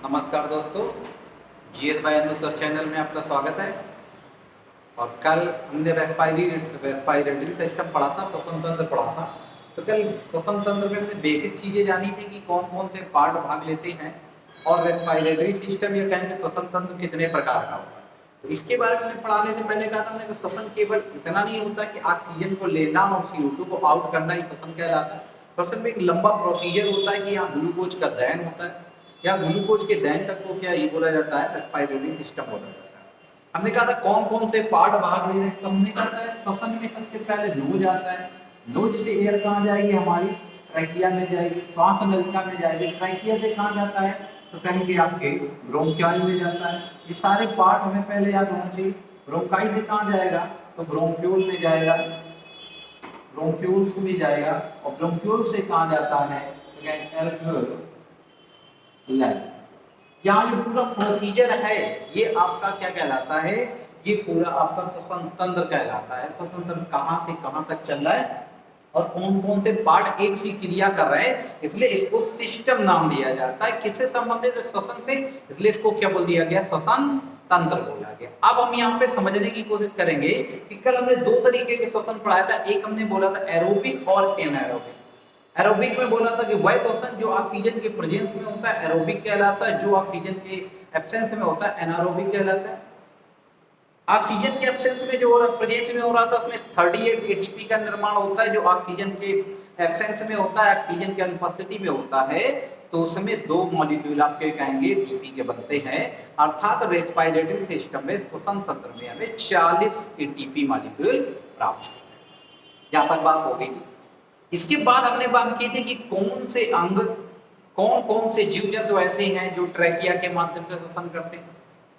नमस्कार दोस्तों, GS bye अनु sir channel में आपका स्वागत है। और कल हमने रेस्पायरेटरी सिस्टम पढ़ा था, श्वसन तंत्र पढ़ा था। तो कल श्वसन तंत्र में हमने बेसिक चीज़ें जानी थी कि कौन कौन से पार्ट भाग लेते हैं और रेस्पायरेटरी सिस्टम या कहेंगे श्वसन तंत्र कितने प्रकार का होता है। तो इसके बारे में हमने पढ़ाने से पहले कहा था हमने कि श्वसन केवल इतना नहीं होता कि ऑक्सीजन को लेना और CO2 को आउट करना ही श्वसन कहलाता है। श्वसन में एक लंबा प्रोसीजर होता है कि यहाँ ग्लूकोज का दहन होता है या ग्लूकोज के दहन तक को क्या ये बोला जाता है, रेस्पायरेटरी सिस्टम बोला जाता है। हमने कहा था कौन कौन से पार्ट भाग ले रहे हैं। तो हमने कहा था श्वसन में सबसे पहले नोज आता है। नोज से एयर कहाँ जाएगी, हमारी ट्रैकिया में जाएगी, श्वास नलिका में जाएगी। ट्रैकिया से कहाँ जाता है, तो कहेंगे आपके ब्रोंकाई में जाता है। ये सारे पार्ट हमें पहले याद होना चाहिए। ब्रोंकाई से कहाँ जाएगा, तो ब्रोंक्यूल में जाएगा, ब्रोंक्यूल्स में जाएगा। और ब्रोंक्यूल से कहाँ जाता है, यहाँ ये पूरा प्रोसीजर है, ये आपका क्या कहलाता है, ये पूरा आपका श्वसन तंत्र कहलाता है। श्वसन तंत्र कहाँ से कहाँ तक चल रहा है और कौन कौन से पार्ट एक सी क्रिया कर रहे हैं, इसलिए इसको सिस्टम नाम दिया जाता है। किससे संबंधित है, श्वसन से, इसलिए इसको क्या बोल दिया गया, श्वसन तंत्र बोला गया। अब हम यहाँ पे समझने की कोशिश करेंगे कि कल हमने दो तरीके के श्वसन पढ़ाया था। एक हमने बोला था एरोबिक और एनाएरोबिक। एरोबिक में बोला था कि वह श्वसन जो ऑक्सीजन के प्रेजेंस में होता है एरोबिक कहलाता है, जो ऑक्सीजन के एब्सेंस में होता है एनारोबिक कहलाता है। ऑक्सीजन के एब्सेंस में जो प्रेजेंस में हो रहा था उसमें 38 एटीपी का निर्माण होता है। जो ऑक्सीजन के एब्सेंस में होता है, ऑक्सीजन की अनुपस्थिति में होता है, तो उसमें दो मॉलिक्यूल आपके कहेंगे टीपी के बनते हैं। अर्थात रेस्पिरेटरी सिस्टम में श्वसन तंत्र में हमें 40 एटीपी मॉलिक्यूल प्राप्त होते हैं। जहां तक बात हो गई थी। इसके बाद हमने बात की थी कि कौन से अंग, कौन कौन से जीव जंतु ऐसे हैं जो ट्रैकिया के माध्यम से श्वसन करते हैं।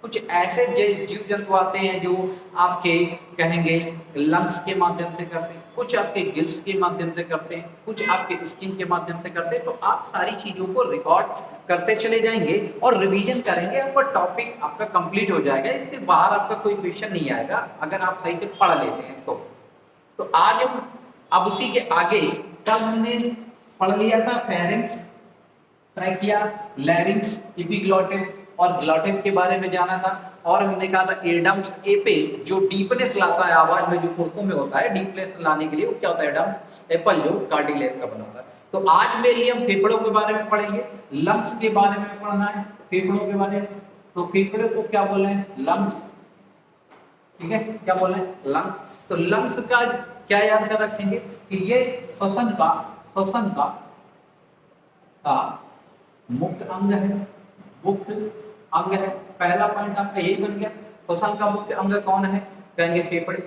कुछ ऐसे जीव जंतु आते हैं जो आपके कहेंगे लंग्स के माध्यम से करते हैं, कुछ आपके गिल्स के माध्यम से करते हैं, कुछ आपके स्किन के माध्यम से करते हैं। तो आप सारी चीजों को रिकॉर्ड करते चले जाएंगे और रिवीजन करेंगे, आपका टॉपिक आपका कंप्लीट हो जाएगा। इसके बाहर आपका कोई क्वेश्चन नहीं आएगा अगर आप सही से पढ़ लेते हैं तो आज हम अब उसी के आगे कल हमने पढ़ लिया था फेरिंक्स, ट्रैकिया, लैरिंक्स, एपिग्लॉटिस और ग्लॉटिस के बारे में जाना था। और हमने कहा था एडम्स एपिल जो डीपनेस लाता है आवाज में, जो पुरखों में होता है डीपनेस लाने के लिए, वो क्या होता है एडम्स एपल जो कार्टिलेज का बना होता है। तो आज में लिए हम फेफड़ों के बारे में पढ़ेंगे, लंग्स के बारे में पढ़ना है, फेफड़ों के बारे में। तो फेफड़े को क्या बोले हैं, लंग्स, ठीक है, क्या बोले हैं, लंग्स। तो लंग्स का क्या याद कर रखेंगे कि ये श्वसन का मुख्य अंग है, मुख्य अंग है। पहला पॉइंट आपका यही बन गया। श्वसन का मुख्य अंग कौन है, कहेंगे फेफड़े।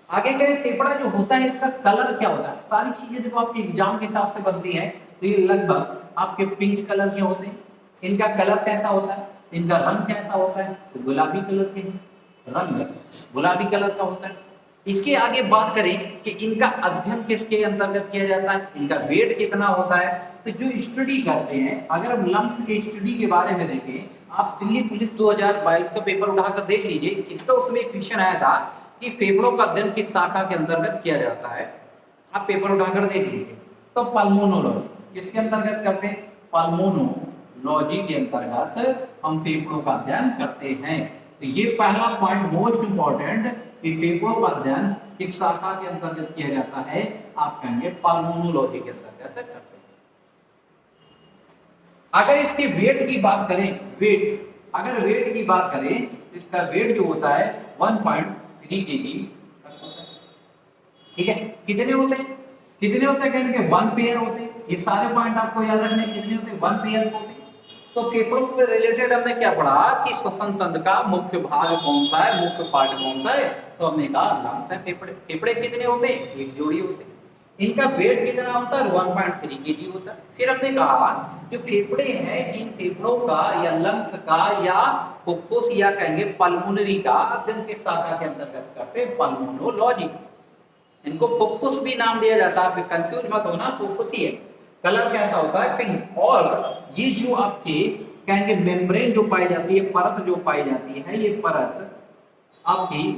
आगे कहें फेफड़ा जो होता है इसका कलर क्या होता है। सारी चीजें देखो आपके एग्जाम के हिसाब से बनती हैं, तो ये लगभग आपके पिंक कलर के होते हैं। इनका कलर कैसा होता है, इनका रंग कैसा होता है, तो गुलाबी कलर के रंग गुलाबी कलर का होता है। इसके आगे बात करें कि इनका अध्ययन किसके अंतर्गत किया जाता है, इनका वेट कितना होता है। तो जो स्टडी करते हैं, अगर हम लंग्स के स्टडी के बारे में देखें, आप दिल्ली पुलिस 2022 का पेपर उठाकर देख लीजिए, किसका उसमें एक क्वेश्चन आया था कि फेफड़ों का अध्ययन किस शाखा के अंतर्गत किया जाता है। आप पेपर उठाकर देख लीजिए। तो पल्मोनोलॉजी किसके अंतर्गत करते हैं, पल्मोनोलॉजी के अंतर्गत हम फेफड़ों का अध्ययन करते हैं। तो ये पहला पॉइंट मोस्ट इंपॉर्टेंट कि फेफड़ों का अध्ययन किस शाखा के अंतर्गत किया जाता है, आप कहेंगे पल्मोनोलॉजी के अंतर्गत करते हैं। अगर इसके वेट की बात करें, अगर वेट की बात करें, इसका वेट जो होता है 1.3 kg, ठीक है। कितने होते हैं, कहेंगे 1 पेयर होते हैं। ये सारे पॉइंट आपको याद रखने, कितने होते हैं, 1 पेयर होते हैं। तो फेफड़ों से रिलेटेड हमने क्या पढ़ा कि श्वसन तंत्र का मुख्य भाग कौन सा है, मुख्य पार्ट कौन सा है, तो हमने कहा लंग्स है। फेफड़े कितने होते हैं, एक जोड़ी होते हैं। इनका वेट कितना होता है, 1.3 kg होता है। फिर हमने कहा जो फेफड़े हैं, इन फेफड़ों का या लंग्स का या फुफ्फुस या कहेंगे पल्मोनरी का अध्ययन किस शाखा के अंतर्गत करते हैं, पल्मोनोलॉजी। इनको फुफ्फुस भी नाम दिया जाता है, कंफ्यूज मत होना, फुफ्फुस ही है। कलर कैसा होता है, पिंक। और ये जो आपके कहेंगे मेम्ब्रेन जो पाई जाती है, परत जो पाई जाती है, ये परत आपकी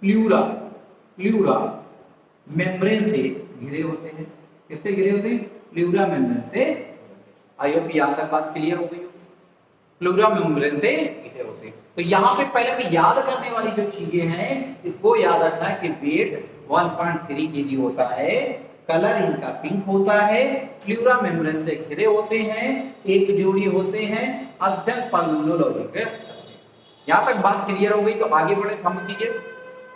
प्लूरा मेम्ब्रेन से घिरे होते हैं। किससे घिरे होते हैं, प्लूरा मेम्ब्रेन से। आई होप यहां तक बात क्लियर हो गई हो। प्लूरा मेम्ब्रेन से घिरे होते हैं। तो यहाँ पे पहले में याद करने वाली जो चीजें हैं इसको याद रखना है कि वेट 1.3 kg होता है, कलर इनका पिंक होता है, प्लूरा मेम्ब्रेन से घिरे होते हैं, एक जोड़ी होते हैं, अध्ययन पल्मोनोलॉजी के। यहाँ तक बात क्लियर हो गई तो आगे बढ़े,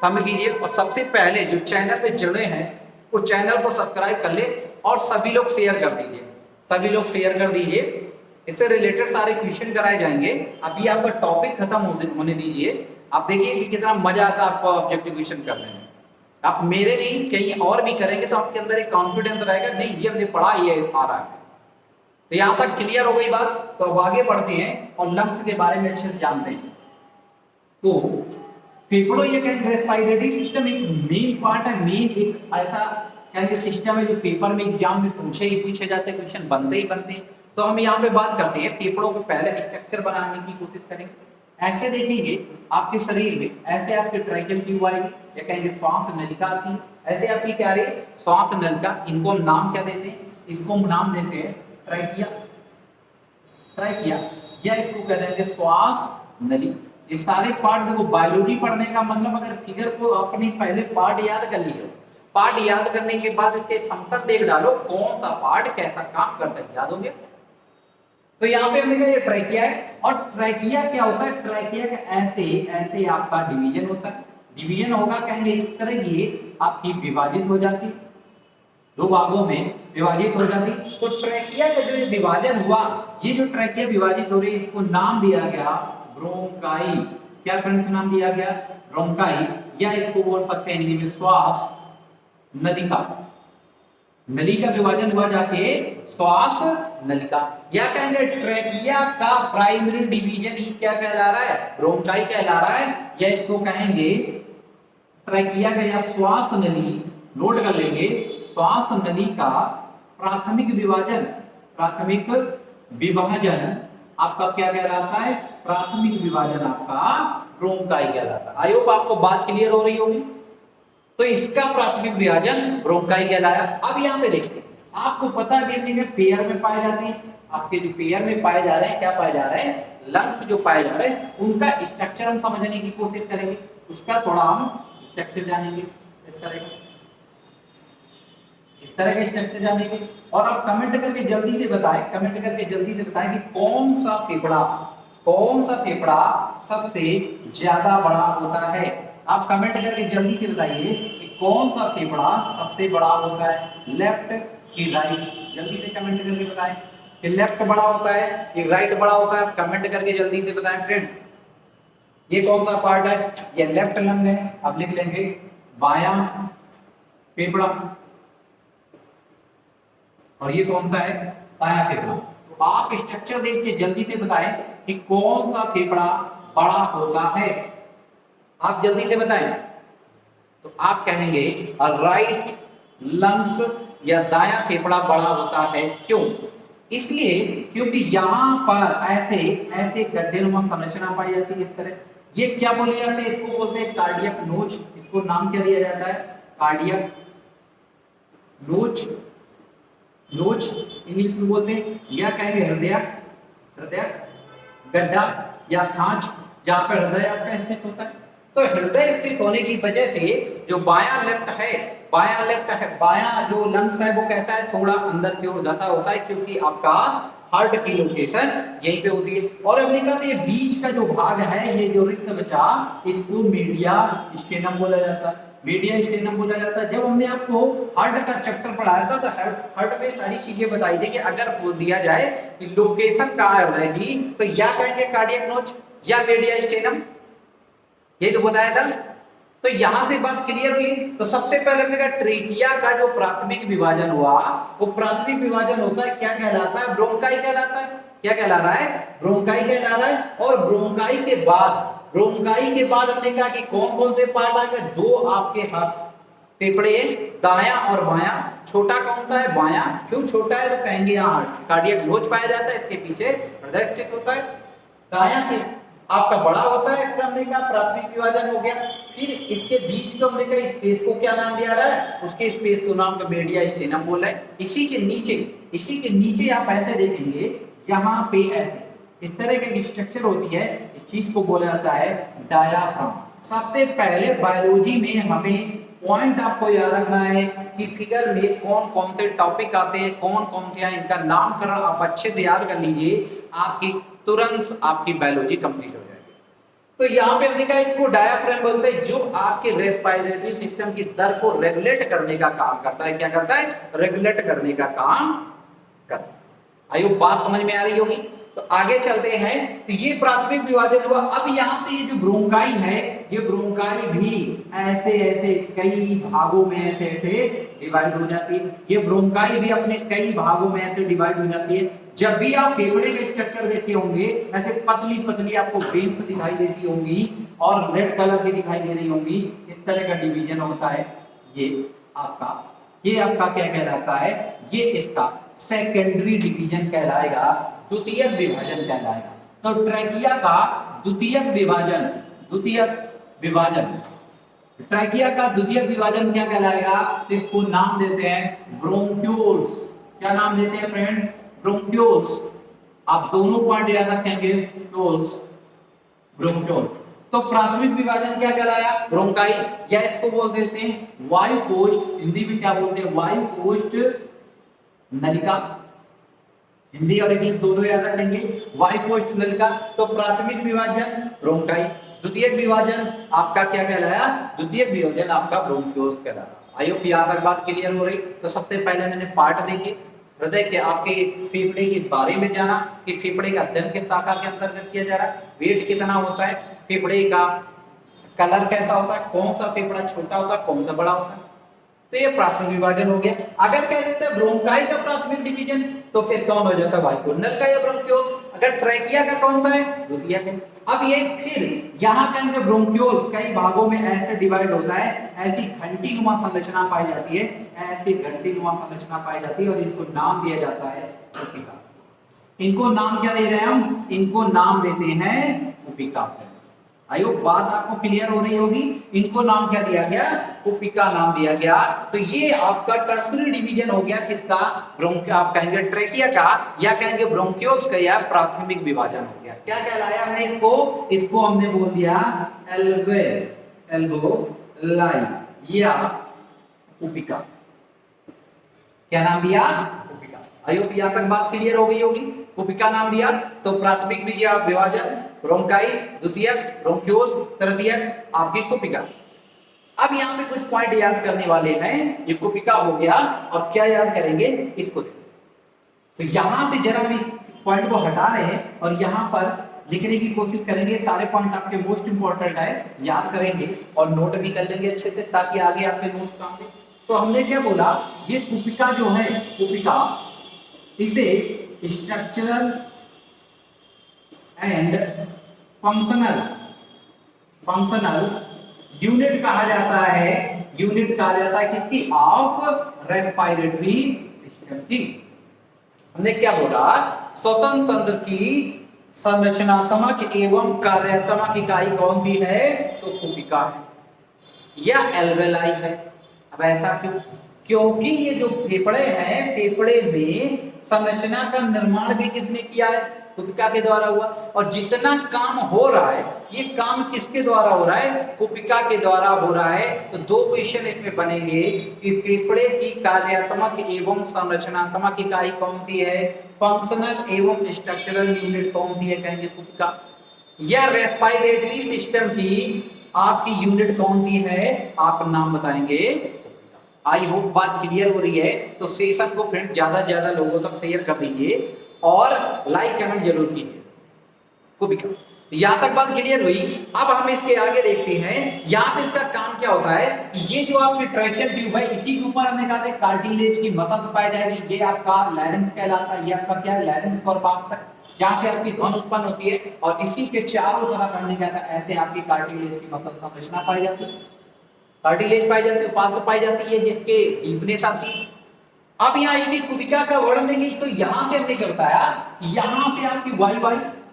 थंब कीजिए और सबसे पहले जो चैनल पे जुड़े हैं वो चैनल को सब्सक्राइब कर ले और सभी लोग शेयर कर दीजिए, सभी लोग शेयर कर दीजिए। इससे रिलेटेड सारे क्वेश्चन कराए जाएंगे। अभी आपका टॉपिक खत्म होने दीजिए, आप देखिए कि कितना मजा आता है आपको ऑब्जेक्टिव क्वेश्चन करने में। आप मेरे नहीं कहीं और भी करेंगे तो आपके अंदर एक कॉन्फिडेंस रहेगा, नहीं ये हमने पढ़ा, ये आ रहा है। तो यहाँ तक क्लियर हो गई बात। तो अब आगे बढ़ते हैं और लंग्स के बारे में अच्छे से जानते हैं। तो फेफड़ों ये कहेंगे रेस्पिरेटरी सिस्टम एक मेन पार्ट है, मेन एक ऐसा कहेंगे सिस्टम है जो पेपर में एग्जाम में पूछे जाते हैं, क्वेश्चन बनते ही बनते हैं। तो हम यहाँ पे बात करते हैं फेफड़ों को पहले स्ट्रक्चर बनाने की कोशिश करेंगे। ऐसे देखेंगे आपके शरीर में, ऐसे आपके ट्रैकियल ट्यूब आएगी या कहेंगे श्वास नलिका आती है, ऐसे आपकी क्या रही श्वास नलिका। इनको हम नाम क्या देते हैं, इसको हम नाम देते हैं ट्रैकिया, ट्रैकिया या इसको कह देंगे श्वास नली। ये सारे पार्ट देखो, बायोलॉजी पढ़ने का मतलब अगर फिगर को अपनी पहले पार्ट याद कर लियो, पार्ट याद करने के बाद इसके फंक्शन देख डालो, कौन सा पार्ट कैसा काम करता है, याद होंगे। तो यहाँ पे हमने कहा ये ट्रैकिया है। और ट्रैकिया क्या होता है, ट्रैकिया का ऐसे ऐसे आपका डिवीजन होता है। डिवीजन होगा कहेंगे इस तरह की आपकी विभाजित हो जाती, दो भागों में विभाजित हो जाती। तो ट्रैकिया का जो विभाजन हुआ, ये जो ट्रैकिया विभाजित हो रही है इसको नाम दिया गया ब्रोंकाई। क्या फ्रेंड्स नाम दिया गया, ब्रोंकाई, या इसको बोल सकते हैं हिंदी में श्वास नलिका। नली का विभाजन हुआ जाके श्वास नलिका, या कहेंगे ट्रैकिया का प्राइमरी डिवीजन ही क्या कहला रहा है, ब्रोंकाई कहला रहा है, या इसको कहेंगे ट्रैकिया का या श्वास नली। नोट कर लेंगे, श्वास नली का प्राथमिक विभाजन, प्राथमिक विभाजन आपका क्या कहलाता है, प्राथमिक विभाजन आपका ब्रोंकाई कहलाता है। आई होप आपको बात क्लियर हो रही होगी। तो इसका प्राथमिक विभाजन ब्रोंकाई कहलाया। अब यहाँ पे देखिए, आपको पता है भी पेयर में पाए जाते हैं, आपके जो पेयर में पाए जा रहे हैं, क्या पाए जा रहे हैं, लंग्स जो पाए जा रहे हैं, उनका स्ट्रक्चर हम समझने की कोशिश करेंगे, उसका थोड़ा हम स्ट्रक्चर जानेंगे। इस तरह के स्ट्रक्चर जानेंगे और आप कमेंट करके जल्दी से बताएं, कमेंट करके जल्दी से बताएं कि कौन सा फेफड़ा सबसे ज्यादा बड़ा होता है। आप कमेंट करके जल्दी से बताइए कि कौन सा फेफड़ा सबसे बड़ा होता है, लेफ्ट कि राइट। जल्दी से कमेंट करके बताएं कि लेफ्ट बड़ा होता है कि राइट बड़ा होता है। कमेंट करके जल्दी से बताएं फ्रेंड्स। ये कौन सा पार्ट है, ये लेफ्ट लंग है। अब लिख लेंगे बायां फेफड़ा, और ये कौन सा है, दायां फेफड़ा। तो आप स्ट्रक्चर देख के जल्दी से बताएं कि कौन सा फेफड़ा बड़ा होता है। आप जल्दी से बताएं। तो आप कहेंगे राइट लंग्स या दायां फेफड़ा बड़ा होता है। क्यों, इसलिए क्योंकि यहाँ पर ऐसे ऐसे गड्ढेनुमा संरचना पाई जाती है इस तरह। ये क्या बोले जाते हैं, इसको बोलते हैं कार्डियक नोच। इसको नाम क्या दिया जाता है, कार्डियक नोच, नोच इंग्लिश में बोलते हैं, या कहेंगे हृदय गड्ढा या खांच, जहां पर हृदय आपका स्थित होता है। तो हृदय स्थित होने की वजह से जो बायां लेफ्ट है, बायां जो लंग्स है वो कैसा है, थोड़ा अंदर की ओर धसा होता है, क्योंकि आपका हार्ट की लोकेशन यहीं पे होती है। और हमने कहा ये बीच का जो भाग है, ये जो रिक्त बचा, इसको मीडिया स्टेनम बोला जाता है, मीडिया स्टेनम बोला जाता है। जब हमने आपको हार्ट का चैप्टर पढ़ाया था तो हार्ट में सारी चीजें बताई थी कि अगर वो दिया जाए कि लोकेशन कहाँ है हृदय की, तो या कहेंगे कार्डियक नोच या मीडिया स्टेनम, ये तो बताया था। तो यहां से बात क्लियर हुई। तो सबसे पहले मेरा ट्रेकिया का जो प्राथमिक विभाजन हुआ, वो प्राथमिक विभाजन होता है, क्या कहलाता है, ब्रोंकाई कहलाता है। क्या कहला रहा है, ब्रोंकाई कहला रहा है। और ब्रोंकाई के बाद हमने कहा कि कौन कौन से पार्ट आ गए, दो आपके हाथ फेफड़े, दायां और बायां। छोटा कौन सा है, बायां। क्यों छोटा है, तो कहेंगे यहाँ कार्डियक नोच पाया जाता है, इसके पीछे हृदय स्थित होता है। दायां के आपका बड़ा होता है, फिर हमने कहा प्राथमिक विभाजन हो गया। फिर इसके बीच को हमने कहा स्पेस को क्या नाम दिया रहा है, उसके स्पेस को नाम का मीडिया स्टेनम बोला है। इसी के नीचे आप ऐसे देखेंगे, यहाँ पे ऐसे इस तरह की स्ट्रक्चर होती है, इस चीज को बोला जाता है डायाफ्राम। सबसे पहले बायोलॉजी में हमें पॉइंट आपको याद रखना है कि फिगर में कौन कौन से टॉपिक आते हैं, कौन कौन से हैं, इनका नामकरण आप अच्छे से याद कर लीजिए, आपकी तुरंत आपकी बायोलॉजी कंप्लीट हो जाएगी। तो यहाँ पे हमने कहा इसको डायाफ्राम बोलते हैं, जो आपके रेस्पिरेटरी सिस्टम की दर को रेगुलेट करने का काम करता है। क्या करता है? रेगुलेट करने का काम करता है। आइए बात समझ में आ रही होगी। तो आगे चलते हैं। तो ये प्राथमिक विभाजन हुआ। अब यहाँ से ये जो ब्रोंकाई है, ये ब्रोंकाई भी ऐसे ऐसे कई भागों में ऐसे ऐसे डिवाइड हो जाती है। ये ब्रोंकाई भी अपने कई भागों में ऐसे डिवाइड हो जाती है। जब भी आप फेफड़े के स्ट्रक्चर देखते होंगे, ऐसे पतली पतली आपको वेन्स दिखाई देती होंगी और रेड कलर की दिखाई दे रही होंगी। इस तरह का डिवीजन होता है। ये आपका क्या कहलाता है? ये इसका सेकेंडरी डिवीजन कहलाएगा, द्वितीयक विभाजन कहलाएगा। तो ट्रैकिया का द्वितीयक विभाजन क्या कहलाएगा? इसको नाम देते हैं ब्रोंक्यूल्स। क्या नाम देते हैं फ्रेंड? ब्रोंक्यूल्स। आप दोनों पॉइंट याद रखेंगे, ब्रोंक्यूल। तो प्राथमिक विभाजन क्या कहलाया? ब्रोंकाई, या इसको बोल देते हैं वायु कोष्ठ। हिंदी में क्या बोलते हैं? वायु कोष्ठ नलिका। हिंदी और इंग्लिश दोनों याद रखेंगे, वायु कोष्ठ नलिका। तो प्राथमिक विभाजन ब्रोंकाई, द्वितीयक विभाजन आपका क्या कहलाया? द्वितीयक विभाजन आपका ब्रोंक्यूल्स कहलाया। आई होप यहाँ तक बात क्लियर हो रही। तो सबसे पहले मैंने पार्ट देखे हृदय के, आपके फेफड़े के बारे में जाना कि फेफड़े का अध्ययन किस शाखा के अंतर्गत किया जा रहा है, वेट कितना होता है, फेफड़े का कलर कैसा होता है, कौन सा फेफड़ा छोटा होता है, कौन सा बड़ा होता है। तो ये प्राथमिक विभाजन हो गया। अगर कह देते हैं ब्रोंकाई का प्राथमिक डिवीजन, तो फिर कौन हो जाता है? वायुकोष्ठ नलिका या ब्रोंक्यूल। अगर ट्रैकिया का कौन सा है? द्वितीयक है। अब ये फिर यहाँ के अंदर ब्रोंक्यूल कई भागों में ऐसे डिवाइड होता है, ऐसी घंटीनुमा संरचना पाई जाती है, ऐसी घंटीनुमा संरचना पाई जाती है, और इनको नाम दिया जाता है कुपिका। इनको नाम क्या दे रहे हैं हम? इनको नाम देते हैं कुपिका। आयो बात आपको क्लियर हो रही होगी। इनको नाम क्या दिया गया? कुपिका नाम दिया गया। तो ये आपका टर्सरी डिवीजन हो गया किसका? आप कहेंगे ट्रैकिया का, या कहेंगे ब्रोंक्यूल्स का, या प्राथमिक विभाजन हो गया। क्या कहलाया हमने इसको हमने बोल दिया एल्वेओलाई या कुपिका। क्या नाम दिया? कुपिका। आयो यहाँ तक बात क्लियर हो गई होगी। कुपिका नाम दिया। तो प्राथमिक विभाजन ब्रोंकाई, द्वितीयक ब्रोंक्यूल, तृतीयक आपकी कुपिका। अब यहाँ पे कुछ पॉइंट याद करने वाले हैं। ये कुपिका हो गया, और क्या याद करेंगे? इसको। तो यहाँ से जरा हम इस पॉइंट को हटा रहे हैं और यहाँ पर लिखने की कोशिश करेंगे। सारे पॉइंट आपके मोस्ट इंपॉर्टेंट है, याद करेंगे और नोट भी कर लेंगे अच्छे से, ताकि आगे आपके नोट्स काम दे। तो हमने क्या बोला? ये कुपिका जो है, कुपिका, इसे स्ट्रक्चरल एंड फंक्शनल यूनिट कहा जाता है। यूनिट कहा जाता है किसकी? ऑफ रेस्पिरेटरी सिस्टम की। हमने क्या बोला? स्वतंत्र तंत्र की संरचनात्मक एवं कार्यात्मक इकाई कौन सी है? तो कुपिका है या एल्वेलाई है। अब ऐसा क्यों? क्योंकि ये जो फेफड़े हैं, फेफड़े में संरचना का निर्माण भी किसने किया है? कुपिका के द्वारा हुआ। और जितना काम हो रहा है, ये काम किसके द्वारा हो रहा है? कुपिका के द्वारा हो रहा है। तो दो क्वेश्चन इसमें बनेंगे कि फेफड़े की कार्यात्मक एवं संरचनात्मक इकाई कौन सी है? फंक्शनल एवं स्ट्रक्चरल यूनिट कौन सी है? कहेंगे कुपिका। या रेस्पिरेटरी सिस्टम की आपकी यूनिट कौन सी है? आप नाम बताएंगे। आई होप बात क्लियर हो रही है। तो सेशन को फ्रेंड ज्यादा से ज्यादा लोगों तक शेयर कर दीजिए और लाइक कमेंट जरूर कीजिए। कुपिका, यहाँ तक बात क्लियर हुई। अब हम इसके आगे देखते हैं। यहाँ पे इसका काम क्या होता है? ये जो आपकी ट्रैक्शन ट्यूब है, इसी के ऊपर हमने कहा था कार्टिलेज की मसल्स पाई जाएगी। ये आपका लैरिंक्स कहलाता है। ये आपका क्या है? लैरिंक्स और बॉक्स, जहाँ से आपकी ध्वनि उत्पन्न होती है। और इसी के चारों तरफ हमने कहा था ऐसे आपकी कार्टिलेज की मसल संरचना पाई जाती है। कार्टिलेज पाई जाती है, पास पाई जाती है, जिसके डीपनेस आती है। अब यहाँ यदि कुपिका का वर्णन देंगे, तो यहाँ से हमने क्या बताया? यहाँ से आपकी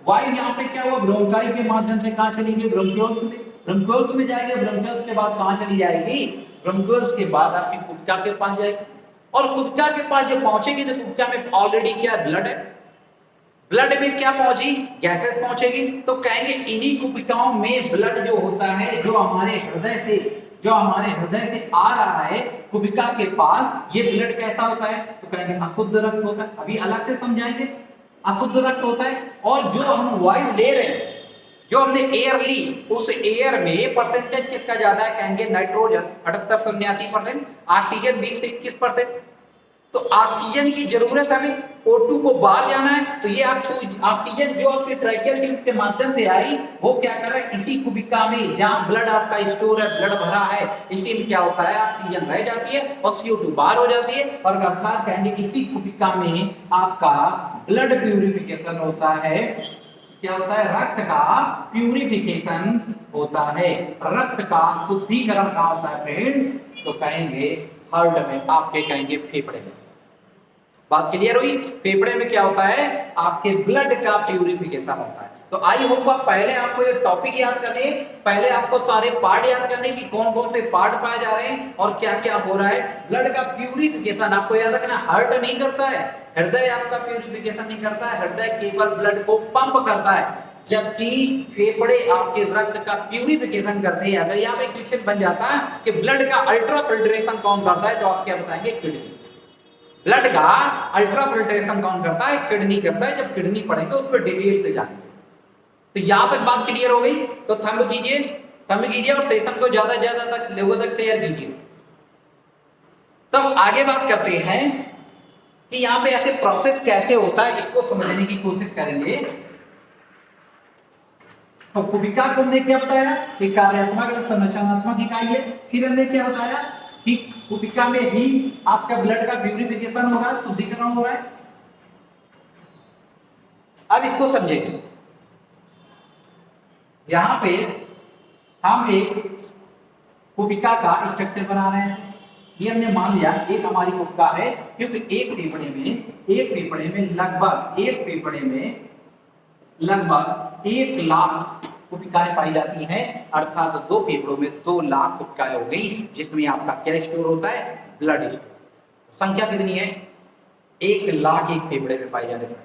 वायु यहाँ पे क्या हुआ? ब्रोंकाई के माध्यम से कहाँ चलेंगे? ब्रोंक्यूल्स में। ब्रोंक्यूल्स में जाएंगे। ब्रोंक्यूल्स के बाद कहाँ चली जाएगी? ब्रोंक्यूल्स के बाद आपकी कुपिका के पास जाएगी। और कुपिका के पास जब पहुंचेगी तो कुपिका में ऑलरेडी क्या? ब्लड है। ब्लड में क्या पहुंची, गैसेस पहुंचेगी। तो कहेंगे इन्हीं कुपिकाओं में ब्लड जो होता है, जो हमारे हृदय से आ रहा है कुपिका के पास, ये ब्लड कैसा होता है, तो कहेंगे अशुद्ध रक्त होता है। अभी अलग से समझाएंगे, अशुद्ध रक्त होता है। और जो हम वायु ले रहे हैं, जो हमने एयर ली, उस एयर में परसेंटेज किसका ज्यादा है, कहेंगे नाइट्रोजन 78 से 89%, ऑक्सीजन 20 से 21%। तो ऑक्सीजन की जरूरत हमें, O2 को बाहर जाना है, तो ये ऑक्सीजन जो आपके ट्रैकियल ट्यूब के माध्यम से आई, वो क्या कर रहा है, इसी कुबिका में जहां ब्लड आपका स्टोर है, ब्लड भरा है, इसी में क्या होता है, ऑक्सीजन रह जाती है और CO2 बाहर हो जाती है। और अर्थात कहेंगे इसी कुबिका में आपका ब्लड प्यूरिफिकेशन होता है। क्या होता है, रक्त का प्यूरिफिकेशन होता है, रक्त का शुद्धिकरण कहाँ होता है फ्रेंड्स, तो कहेंगे हार्ट में, आपके कहेंगे फेफड़े में। बात क्लियर हुई, फेफड़े में क्या होता है, आपके ब्लड का प्यूरिफिकेशन होता है। तो आई होप आप पहले आपको ये टॉपिक याद करने, पहले आपको सारे पार्ट याद करने की कौन कौन से पार्ट पाए जा रहे हैं और क्या क्या हो रहा है। ब्लड का प्यूरिफिकेशन आपको याद रखना, हार्ट नहीं करता है, हृदय आपका प्यूरिफिकेशन नहीं करता है, हृदय केवल ब्लड को पंप करता है, जबकि फेफड़े आपके रक्त का प्यूरिफिकेशन करते हैं। अगर यहाँ पे क्वेश्चन बन जाता है कि ब्लड का अल्ट्रा फिल्ट्रेशन कौन करता है, तो आप क्या बताएंगे, किडनी। ब्लड का अल्ट्रा फिल्ट्रेशन कौन करता है, किडनी करता है। जब किडनी पढ़ेंगे उस पर डिटेल से जाएंगे। तो यहां तक बात क्लियर हो गई, तो थंब कीजिए और सेशन को ज्यादा ज्यादा तक लोगों तक शेयर कीजिए। तो आगे बात करते हैं कि यहाँ पे ऐसे प्रोसेस कैसे होता है, इसको समझने की कोशिश करेंगे। तो कुबिका को हमने क्या बताया कि कार्यात्मक और संरचनात्मक इकाई है। फिर हमने क्या बताया कि कुबिका में ही आपका ब्लड का प्यूरिफिकेशन हो रहा है, शुद्धिकरण हो रहा है। अब इसको समझेंगे। यहां पे हम एक कुबिका का स्ट्रक्चर बना रहे हैं। ये हमने मान लिया एक हमारी कुबिका है, क्योंकि एक फेफड़े में लगभग 1 लाख कुबिकाएं पाई जाती हैं। अर्थात 2 फेफड़ों में 2 लाख कुबिकाएं हो गई, जिसमें आपका क्या स्टोर होता है, ब्लड स्टोर। संख्या कितनी है, 1 लाख एक फेफड़े में पाई जाने पर।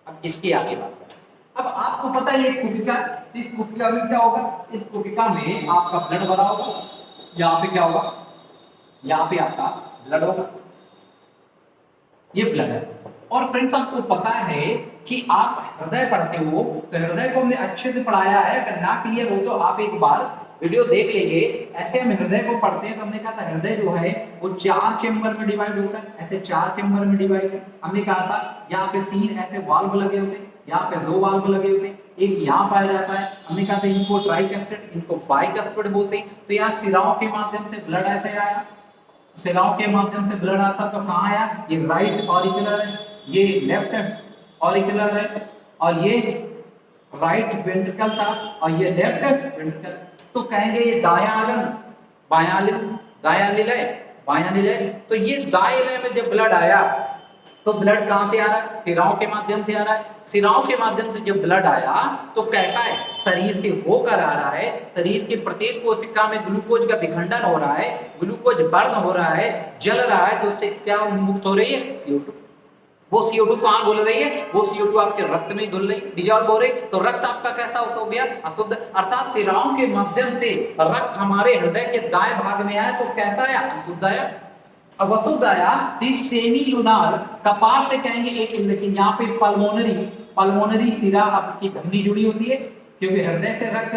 अब इसके आगे बात करें। अब आपको पता है ये कुबिका, इस कुबिका में क्या होगा, इस कुबिका में आपका ब्लड भरा होगा। यहाँ पे क्या होगा, यहाँ पे आपका ब्लड होगा, ये ब्लड है। और फ्रेंड्स आपको पता है कि आप हृदय पढ़ते हो, तो हृदय को हमने अच्छे से पढ़ाया है। अगर ना क्लियर हो तो आप एक बार वीडियो देख लेंगे। ऐसे हम हृदय को पढ़ते हैं तो हमने कहा था हृदय जो है वो 4 चेंबर में डिवाइड होता है। ऐसे 4 चेंबर में डिवाइड है। हमने कहा था यहाँ पे 3 ऐसे वाल्व लगे होते हैं, यहाँ पे 2 वाल्व लगे होते हैं, एक यहाँ पाया जाता है। हमने कहा था इनको ट्राइकस्पिड, इनको बाइकस्पिड बोलते हैं। तो यहाँ सिराओं के माध्यम से ब्लड ऐसे आया, सिराओं के माध्यम से ब्लड आता तो कहाँ आया, ये राइट ऑरिकुलर है, ये लेफ्ट ऑरिकुलर है, और ये राइट वेंट्रिकल था, और ये लेफ्ट वेंट्रिकल। तो कहेंगे ये बायां निलय। तो ये दाएं निलय में जब ब्लड आया तो ब्लड कहां से आ रहा है, सिराओं के माध्यम से आ रहा है। सिराओं के माध्यम से जब ब्लड आया तो कैसा है, शरीर से होकर आ रहा है। शरीर के प्रत्येक कोशिका में ग्लूकोज का विखंडन हो रहा है, ग्लूकोज बर्न हो रहा है, जल रहा है। तो उससे क्या मुक्त हो रही है, CO2। वो CO2 कहाँ घुल रही है, वो CO2 आपके रक्त में घुल रही, डिजॉल्व हो रही। तो रक्त आपका कैसा हो गया, अशुद्ध। अर्थात सिराओं के माध्यम से रक्त हमारे हृदय के दाएं भाग में आया तो कैसा आया, अशुद्ध आया। अब अशुद्ध आया तो सेमी लूनार कपार से कहेंगे एक, लेकिन यहाँ पे पल्मोनरी सिरा आपकी धमनी जुड़ी होती है, क्योंकि हृदय से रक्त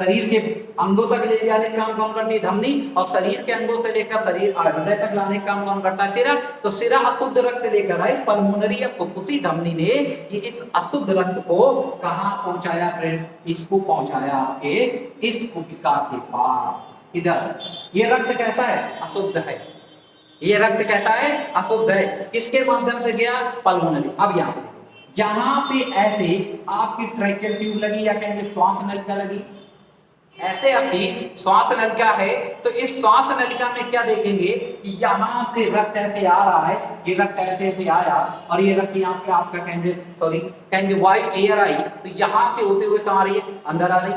शरीर के अंगों तक ले जाने का काम कौन करती है, धमनी। और शरीर के अंगों से लेकर हृदय तक लाने का काम कौन करता है, सिरा। तो सिरा अशुद्ध रक्त लेकर आई, पल्मोनरी या फुफ्फुसी धमनी ने ये इस अशुद्ध रक्त को कहां पहुंचाया फ्रेंड, इसको पहुंचाया आपके इस कुबिका के पास, इधर। ये रक्त कैसा है, अशुद्ध है। ये रक्त कैसा है, अशुद्ध है। किसके माध्यम से गया, पल्मोनरी। अब यहाँ पे ऐसे आपकी ट्रैकियल ट्यूब लगी, या कहेंगे श्वास नलिका लगी। ऐसे आपकी श्वास नलिका है, तो इस श्वास नलिका में क्या देखेंगे कि यहाँ से रक्त ऐसे आ रहा है, ये रक्त ऐसे आया, और ये रक्त यहाँ पे आपका कहेंगे वायु एयर आई, तो यहाँ से होते हुए कहाँ आ रही है, अंदर आ रही।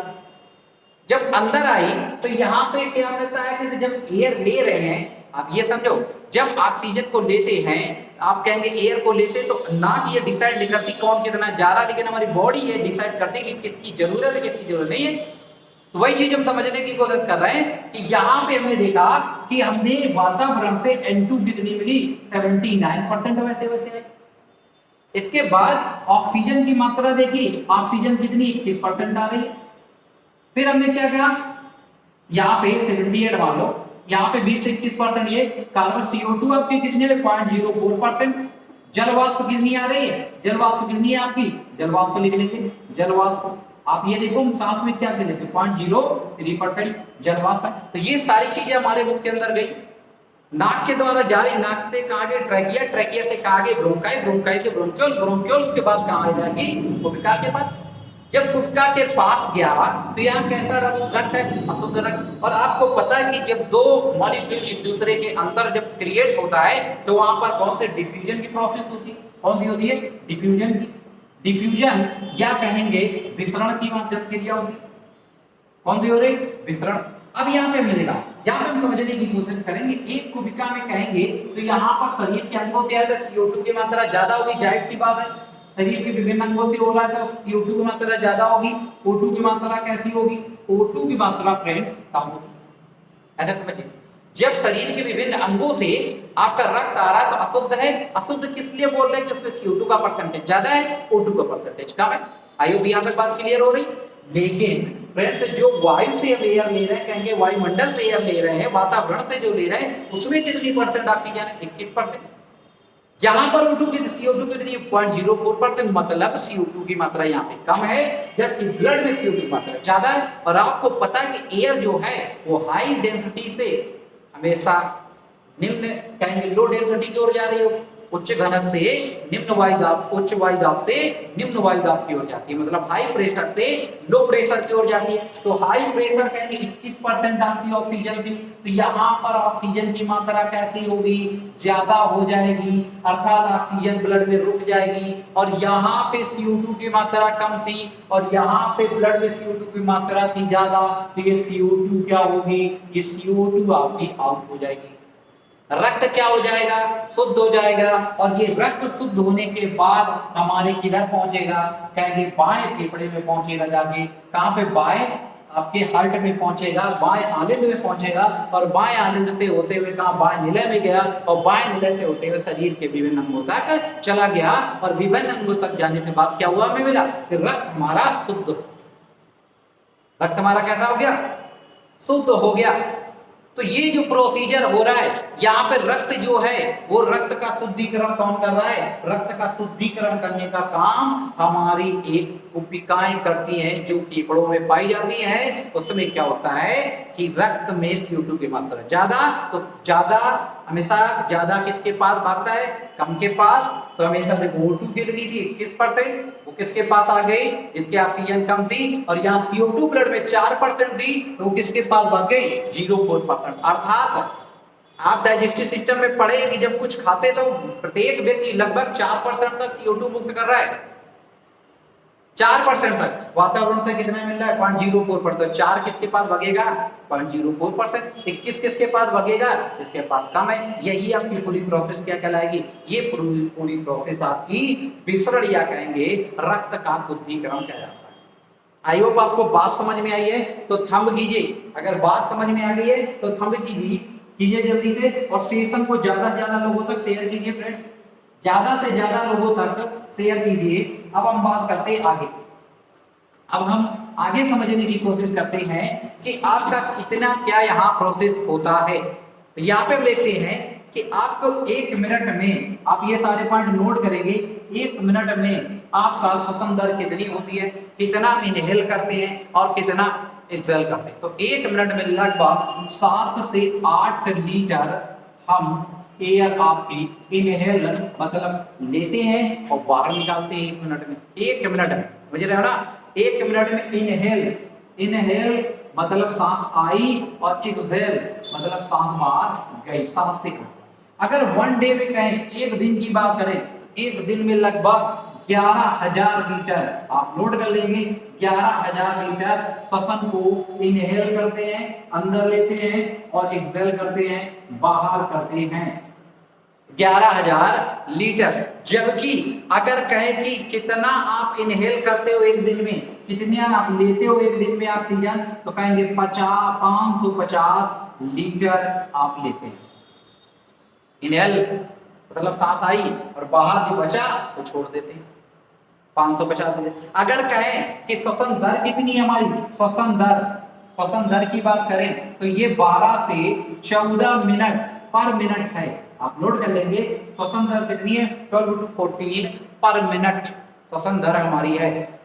जब अंदर आई तो यहाँ पे क्या होता है कि जब एयर ले रहे हैं, आप ये समझो, जब ऑक्सीजन को लेते हैं आप कहेंगे एयर को लेते तो नाक ये डिसाइड नहीं करती कौन कितना जा रहा, लेकिन हमारी बॉडी ये डिसाइड करती कि किसकी जरूरत है किसकी जरूरत नहीं है। तो वही चीज हम समझने की कोशिश कर रहे हैं कि यहाँ पे हमने देखा कि हमने वातावरण से N2 कितनी मिली 79% वैसे वैसे। इसके बाद ऑक्सीजन की मात्रा देखी, ऑक्सीजन कितनी 21% आ रही है। फिर हमने क्या कहा, यहाँ पे 78 मान लो, यहाँ पे 20 से 21% ये कार्बन CO2 आपके कितने 0.04%। जलवाष्प कितनी आ रही है, जलवाष्प कितनी है आपकी, जलवाष्प लिख लेंगे, जलवाष्प आप ये देखो हम साथ में क्या लेते हैं 0.03% जलवाष्प है। तो ये सारी चीजें हमारे बुक के अंदर गई। नाक के द्वारा जा रही, नाक से कहा गया ट्रैकिया, ट्रैकिया से कहा गया ब्रोंकाई, ब्रोंकाई से ब्रोंक्यूल, ब्रोंक्यूल के बाद कहाँ आ जाएगी कुपिका के पास। जब कुपिका के पास गया तो यहाँ कैसा रक्त है, अशुद्ध रक्त। और आपको पता है कि जब दो मॉलिक्यूल एक दूसरे के अंदर जब क्रिएट होता है तो वहां पर कौन से डिफ्यूजन की प्रोसेस होती है, कौन सी होती है, डिफ्यूजन की। डिफ्यूजन या कहेंगे विसरण की माध्यम क्रिया होती है। कौन सी हो रही, विसरण। अब यहाँ पे हमने देखा, यहाँ पे हम समझने की कोशिश करेंगे। एक कुपिका में कहेंगे तो यहाँ पर शरीर के अंगों से आया CO2 की मात्रा ज्यादा होगी, जाहिर सी बात है शरीर के विभिन्न अंगों से हो रहा है तो CO2 की मात्रा ज्यादा होगी। O2 की मात्रा कैसी होगी, O2 की मात्रा फ्रेंड्स कम होगी। ऐसा समझिए, जब शरीर के विभिन्न अंगों से आपका रक्त आ रहा है तो अशुद्ध है। अशुद्ध किस लिए बोल रहे हैं कि उसमें CO2 का परसेंटेज ज्यादा है, O2 का परसेंटेज कम है। आई होप यहाँ तक बात क्लियर हो रही। लेकिन फ्रेंड्स जो वायु से हम एयर ले रहे हैं, कहेंगे वायुमंडल से एयर ले रहे हैं, वातावरण से जो ले रहे हैं उसमें कितनी परसेंट ऑक्सीजन है, 21%। यहाँ पर O2 की CO2 कितनी 0.04%, मतलब CO2 की मात्रा यहाँ पे कम है, जबकि ब्लड में CO2 की मात्रा ज्यादा है। और आपको पता है कि एयर जो है वो हाई डेंसिटी से हमेशा निम्न कहेंगे लो डेंसिटी की ओर जा रही होगी, उच्च घनत्व से निम्न वायुदाब, उच्च वायुदाब से निम्न वायुदाब की ओर जाती है, मतलब हाई प्रेशर से लो प्रेशर की ओर जाती है। तो हाई प्रेशर कहेंगे 21% आपकी ऑक्सीजन थी, तो यहाँ पर ऑक्सीजन की मात्रा कैसी होगी, ज्यादा हो जाएगी, अर्थात ऑक्सीजन ब्लड में रुक जाएगी। और यहाँ पे CO2 की मात्रा कम थी और यहाँ पे ब्लड में CO2 की मात्रा थी ज्यादा, तो ये CO2 क्या होगी, ये CO2 आपकी आउट हो जाएगी। रक्त क्या हो जाएगा, शुद्ध हो जाएगा। और ये रक्त शुद्ध होने के बाद हमारे किधर पहुंचेगा, कहेंगे बाएं फेफड़े में पहुंचेगा, जाके कहां पे, बाएं आपके हार्ट में पहुंचेगा, बाएं आलिंद में पहुंचेगा। और बाएं आलिंद से होते हुए कहां, बाएं निलय में गया, और बाएं निलय से होते हुए शरीर के विभिन्न अंगों तक चला गया। और विभिन्न अंगों तक जाने के बाद क्या हुआ, हमें मिला कि रक्त हमारा शुद्ध, रक्त हमारा कैसा हो गया, शुद्ध हो गया। तो ये जो प्रोसीजर हो रहा है यहाँ पे, रक्त जो है वो रक्त का शुद्धिकरण कौन कर रहा है, रक्त का शुद्धिकरण करने का काम हमारी एक कुपिकाएं करती हैं जो फेफड़ों में पाई जाती हैं। उसमें क्या होता है कि रक्त में CO2 की मात्रा ज्यादा, तो ज्यादा हमेशा ज्यादा किसके पास भागता है, कम के पास। तो हमेशा देखो O2 कितनी थी 21%, वो किसके पास आ गई, जिसकी ऑक्सीजन कम थी। और यहाँ CO2 ब्लड में 4% थी, तो वो किसके पास भाग गई 0.4%। अर्थात आप डाइजेस्टिव सिस्टम में पढ़े कि जब कुछ खाते तो प्रत्येक व्यक्ति लगभग 4% तक CO2 मुक्त कर रहा है, 4% तक। वातावरण से कितना मिल रहा है 0.04%। 4 किसके पास भागेगा 0.04%, 21 किसके पास भागेगा, जिसके पास कम है। यही आपकी पूरी प्रोसेस क्या कहलाएगी, ये पूरी प्रोसेस आपकी विसरण या कहेंगे रक्त का शुद्धिकरण कहलाता है। आई होप आपको बात समझ में आई है, तो थंब कीजिए। अगर बात समझ में आ गई है तो थंब कीजिए जल्दी से, और सेशन को ज्यादा से ज्यादा लोगों तक शेयर कीजिए फ्रेंड्स, ज्यादा से ज्यादा लोगों तक शेयर कीजिए। अब हम बात करते हैं आगे। अब हम आगे समझने की कोशिश करते हैं कि आपका कितना क्या यहाँ प्रोसेस होता है। तो यहाँ पे हम देखते हैं कि आपको 1 मिनट में, आप ये सारे पॉइंट नोट करेंगे, 1 मिनट में आपका श्वसन दर कितनी होती है, कितना हम इनहेल करते हैं और कितना एक्सहेल करते हैं। तो 1 मिनट में लगभग 7 से 8 लीटर हम एयर आपकी इनहेल मतलब लेते हैं और बाहर निकालते हैं 1 मिनट में। 1 मिनट में समझ रहे हो ना, 1 मिनट में इनहेल मतलब सांस आई और एक्सहेल मतलब सांस बाहर गई, सांस से। अगर 1 डे में कहें, एक दिन की बात करें, एक दिन में लगभग 11,000 लीटर आप नोट कर लेंगे, 11,000 लीटर श्वसन को इनहेल करते हैं, अंदर लेते हैं और एक्सहेल करते हैं, बाहर करते हैं। 11,000 लीटर। जबकि अगर कहें कि कितना आप इनहेल करते हो एक दिन में, कितने आप लेते हो एक दिन में ऑक्सीजन, तो कहेंगे 550 लीटर आप लेते हैं। इनहेल मतलब सांस आई और बाहर जो बचा वो छोड़ देते हैं, 550 लीटर। अगर कहें कि श्वसन दर कितनी है हमारी, श्वसन दर की बात करें तो ये 12 से 14 मिनट पर मिनट है। आप नोट कर लेंगे श्वसन दर कितनी है, 12 to 14 पर मिनट श्वसन दर हमारी है।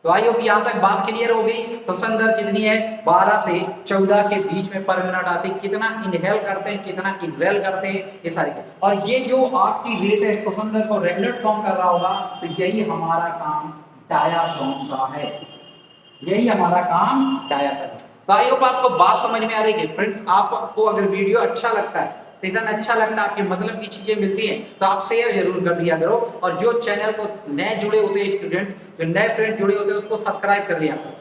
तो आई होप यहां तक बात क्लियर हो गई। श्वसन दर कितनी है, 12 से 14 के बीच में पर मिनट आती है। कितना इनहेल करते हैं, कितना एक्सहेल करते हैं, ये सारी। और ये जो आपकी रेट है श्वसन दर को रेगुलेट कौन कर रहा होगा, तो यही हमारा काम डायाफ्राम का है, यही हमारा काम डायाफ्राम। तो आई होप आपको बात समझ में आ रही है फ्रेंड्स। आपको अगर वीडियो अच्छा लगता है, सेशन अच्छा लगता है, आपके मतलब की चीजें मिलती हैं, तो आप शेयर जरूर कर दिया करो। और जो चैनल को नए जुड़े होते हैं स्टूडेंट, जो नए फ्रेंड जुड़े होते हैं, उसको सब्सक्राइब कर लिया करो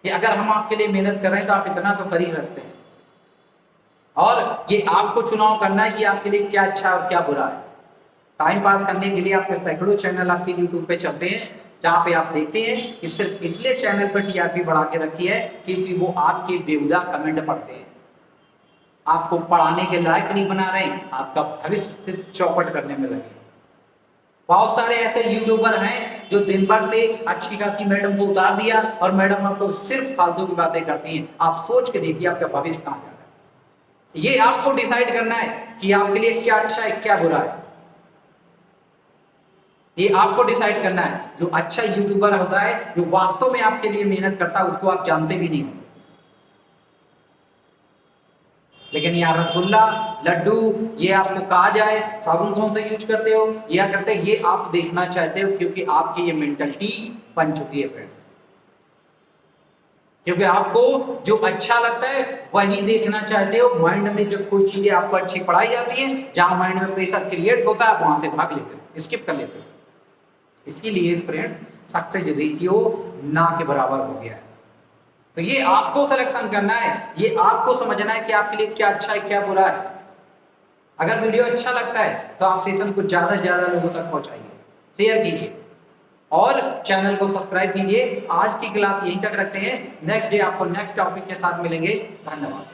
कि अगर हम आपके लिए मेहनत कर रहे हैं तो आप इतना तो कर ही सकते हैं। और ये आपको चुनाव करना है कि आपके लिए क्या अच्छा और क्या बुरा है। टाइम पास करने के लिए आपके सैकड़ों चैनल आपके यूट्यूब पे चलते हैं, जहाँ पे आप देखते हैं कि सिर्फ इसलिए चैनल पर टीआरपी बढ़ा के रखी है क्योंकि वो आपके बेहुदा कमेंट पढ़ते हैं, आपको पढ़ाने के लायक नहीं बना रहे, आपका भविष्य सिर्फ चौपट करने में लगे। बहुत सारे ऐसे यूट्यूबर हैं जो दिन भर से अच्छी खासी मैडम को उतार दिया और मैडम आपको सिर्फ फालतू की बातें करती हैं। आप सोच के देखिए आपका भविष्य कहाँ जा रहा है। ये आपको डिसाइड करना है कि आपके लिए क्या अच्छा है क्या बुरा है, ये आपको डिसाइड करना है। जो अच्छा यूट्यूबर होता है, जो वास्तव में आपके लिए मेहनत करता है, उसको आप जानते भी नहीं हो। लेकिन यहाँ रसगुल्ला, लड्डू, ये आपको कहा जाए साबुन कौन सा यूज करते हो, या करते हैं, ये आप देखना चाहते हो क्योंकि आपकी ये मेंटलिटी बन चुकी है फ्रेंड्स। क्योंकि आपको जो अच्छा लगता है वही देखना चाहते हो। माइंड में जब कोई चीजें आपको अच्छी पढ़ाई जाती है, जहां माइंड में प्रेशर क्रिएट होता है, वहां से भाग लेते हो, स्किप कर लेते हो। इसीलिए फ्रेंड्स सक्सेस रेशियो ना के बराबर हो गया है। तो ये आपको सिलेक्शन करना है, ये आपको समझना है कि आपके लिए क्या अच्छा है क्या बुरा है। अगर वीडियो अच्छा लगता है तो आप सेशन को ज्यादा से ज्यादा लोगों तक पहुंचाइए, शेयर कीजिए और चैनल को सब्सक्राइब कीजिए। आज की क्लास यहीं तक रखते हैं, नेक्स्ट डे आपको नेक्स्ट टॉपिक के साथ मिलेंगे। धन्यवाद।